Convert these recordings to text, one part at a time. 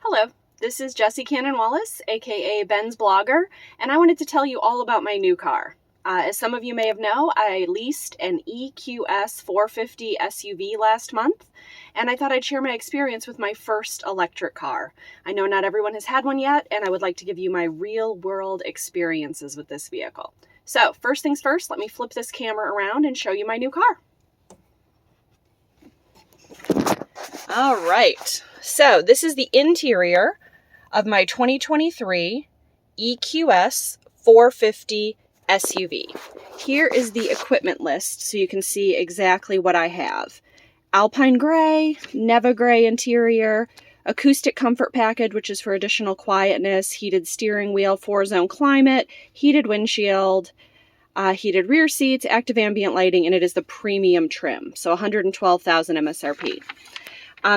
Hello, this is Jessie Cannon Wallace, aka Ben's Blogger, and I wanted to tell you all about my new car. As some of you may have known, I leased an EQS450 SUV last month, and I thought I'd share my experience with my first electric car. I know not everyone has had one yet, and I would like to give you my real-world experiences with this vehicle. So, first things first, let me flip this camera around and show you my new car. All right, so this is the interior of my 2023 EQS450 SUV. Here is the equipment list so you can see exactly what I have. Alpine gray, Neva gray interior, acoustic comfort package, which is for additional quietness, heated steering wheel, 4-zone climate, heated windshield, heated rear seats, active ambient lighting, and it is the premium trim, so $112,000 MSRP.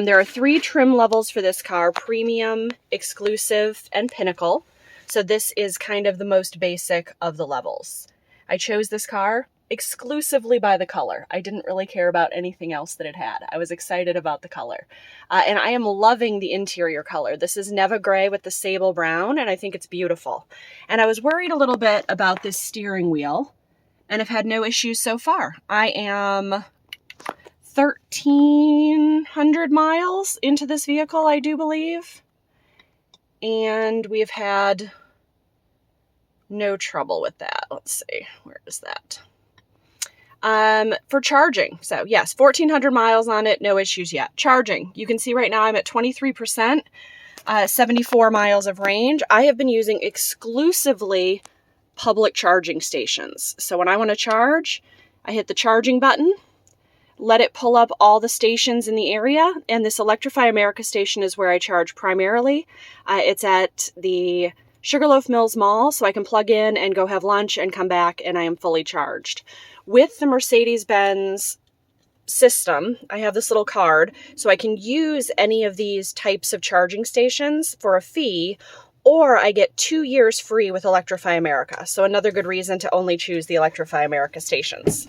There are 3 trim levels for this car: premium, exclusive, and pinnacle. So this is kind of the most basic of the levels. I chose this car exclusively by the color. I didn't really care about anything else that it had. I was excited about the color. And I am loving the interior color. This is Neva gray with the sable brown, and I think it's beautiful. And I was worried a little bit about this steering wheel, and I've had no issues so far. I am 1,300 miles into this vehicle, I do believe. And we've had no trouble with that. Let's see, where is that? For charging, so yes, 1,400 miles on it, no issues yet. Charging, you can see right now I'm at 23%, 74 miles of range. I have been using exclusively public charging stations. So when I want to charge, I hit the charging button, let it pull up all the stations in the area, and this Electrify America station is where I charge primarily. It's at the Sugarloaf Mills Mall, so I can plug in and go have lunch and come back, and I am fully charged. With the Mercedes-Benz system, I have this little card, so I can use any of these types of charging stations for a fee, or I get 2 years free with Electrify America. So another good reason to only choose the Electrify America stations.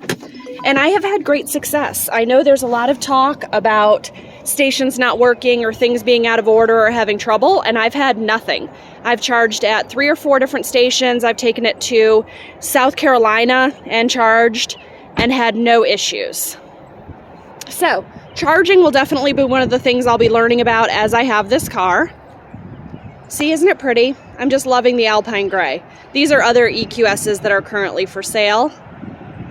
And I have had great success. I know there's a lot of talk about stations not working or things being out of order or having trouble, and I've had nothing. I've charged at 3 or 4 different stations. I've taken it to South Carolina and charged and had no issues. So charging will definitely be one of the things I'll be learning about as I have this car. See, isn't it pretty? I'm just loving the Alpine gray. These are other EQSs that are currently for sale,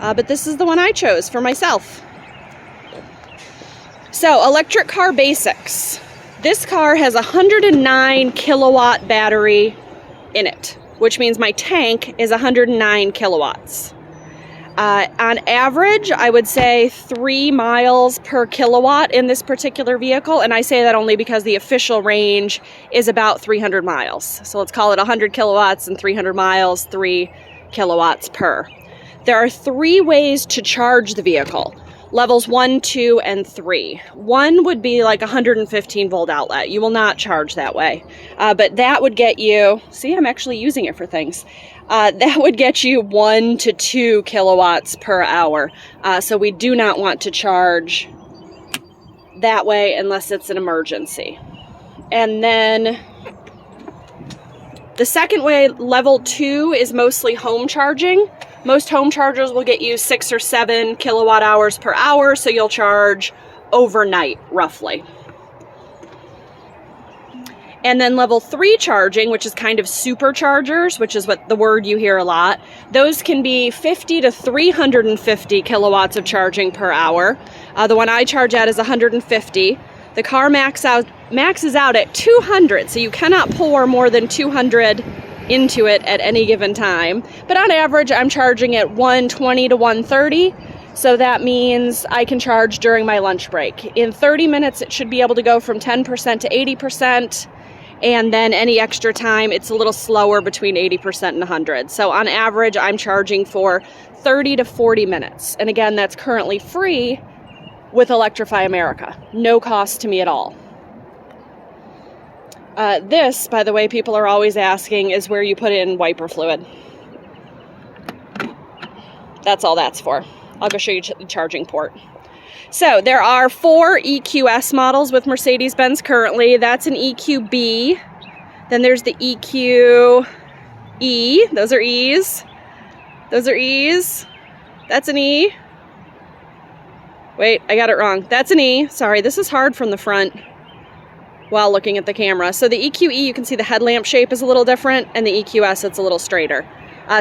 but this is the one I chose for myself. So, electric car basics. This car has a 109 kilowatt battery in it, which means my tank is 109 kilowatts. On average, I would say 3 miles per kilowatt in this particular vehicle, and I say that only because the official range is about 300 miles. So let's call it 100 kilowatts and 300 miles, 3 kilowatts per. There are 3 ways to charge the vehicle: levels 1, 2, and 3. 1 would be like a 115 volt outlet. You will not charge that way, but that would get you, see, I'm actually using it for things. That would get you 1 to 2 kilowatts per hour. So we do not want to charge that way unless it's an emergency. And then the second way, level 2, is mostly home charging. Most home chargers will get you 6 or 7 kilowatt hours per hour, so you'll charge overnight, roughly. And then level 3 charging, which is kind of superchargers, which is what the word you hear a lot. Those can be 50 to 350 kilowatts of charging per hour. The one I charge at is 150. The car maxes out at 200, so you cannot pour more than 200 into it at any given time. But on average, I'm charging at 120 to 130. So that means I can charge during my lunch break. In 30 minutes, it should be able to go from 10% to 80%. And then any extra time, it's a little slower between 80% and 100. So on average, I'm charging for 30 to 40 minutes. And again, that's currently free with Electrify America. No cost to me at all. This, by the way, people are always asking, is where you put in wiper fluid. That's all that's for. I'll go show you the charging port. So there are 4 EQS models with Mercedes-Benz currently. That's an EQB. Then there's the EQE. Those are E's. Those are E's. That's an E. Wait, I got it wrong. That's an E. Sorry, this is hard from the front while looking at the camera. So the EQE, you can see the headlamp shape is a little different, and the EQS, it's a little straighter.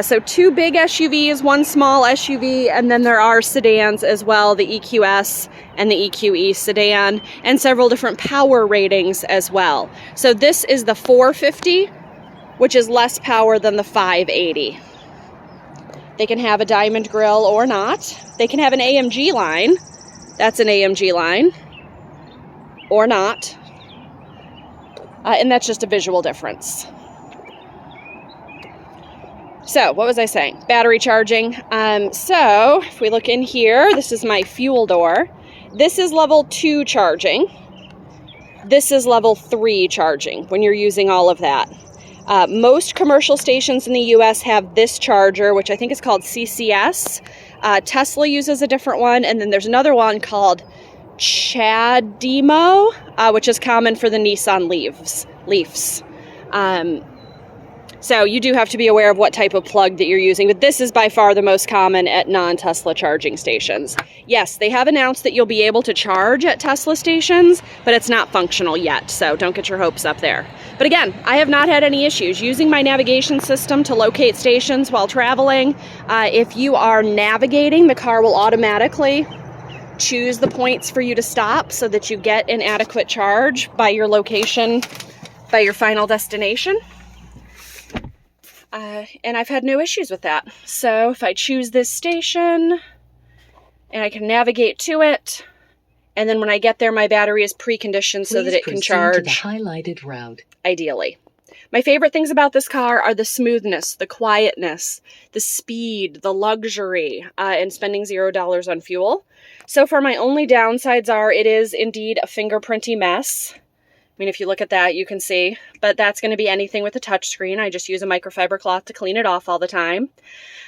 So 2 big SUVs, 1 small SUV, and then there are sedans as well, the EQS and the EQE sedan, and several different power ratings as well. So this is the 450, which is less power than the 580. They can have a diamond grille or not. They can have an AMG line. That's an AMG line. Or not. And that's just a visual difference. So, what was I saying? Battery charging. So, if we look in here, this is my fuel door. This is level 2 charging. This is level 3 charging when you're using all of that. Most commercial stations in the US have this charger, which I think is called CCS. Tesla uses a different one, and then there's another one called CHAdeMO, which is common for the Nissan Leafs. So you do have to be aware of what type of plug that you're using, but this is by far the most common at non-Tesla charging stations. Yes, they have announced that you'll be able to charge at Tesla stations, but it's not functional yet, so don't get your hopes up there. But again, I have not had any issues using my navigation system to locate stations while traveling. If you are navigating, the car will automatically choose the points for you to stop so that you get an adequate charge by your location, by your final destination. And I've had no issues with that. So if I choose this station and I can navigate to it, and then when I get there, my battery is preconditioned so that it can charge to the highlighted route. Ideally. My favorite things about this car are the smoothness, the quietness, the speed, the luxury, and spending $0 on fuel. So far, my only downsides are it is indeed a fingerprinty mess. I mean, if you look at that, you can see, but that's going to be anything with a touchscreen. I just use a microfiber cloth to clean it off all the time.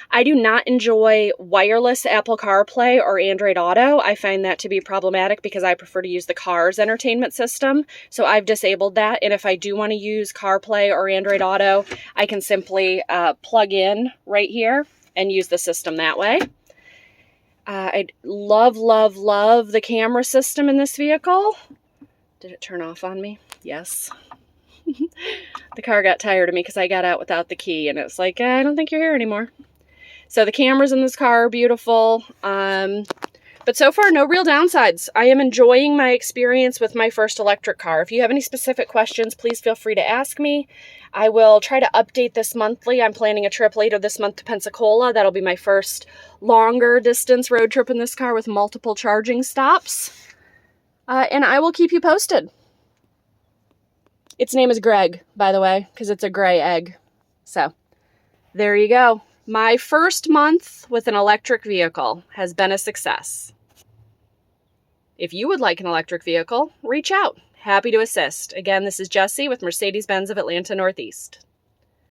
I do not enjoy wireless Apple CarPlay or Android Auto. I find that to be problematic because I prefer to use the car's entertainment system. So I've disabled that. And if I do want to use CarPlay or Android Auto, I can simply plug in right here and use the system that way. I love, love, love the camera system in this vehicle. Did it turn off on me? Yes. The car got tired of me because I got out without the key, and it's like, I don't think you're here anymore. So the cameras in this car are beautiful. But so far, no real downsides. I am enjoying my experience with my first electric car. If you have any specific questions, please feel free to ask me. I will try to update this monthly. I'm planning a trip later this month to Pensacola. That'll be my first longer distance road trip in this car with multiple charging stops. And I will keep you posted. Its name is Gregg, by the way, because it's a gray egg. So, there you go. My first month with an electric vehicle has been a success. If you would like an electric vehicle, reach out. Happy to assist. Again, this is Jessie with Mercedes-Benz of Atlanta Northeast.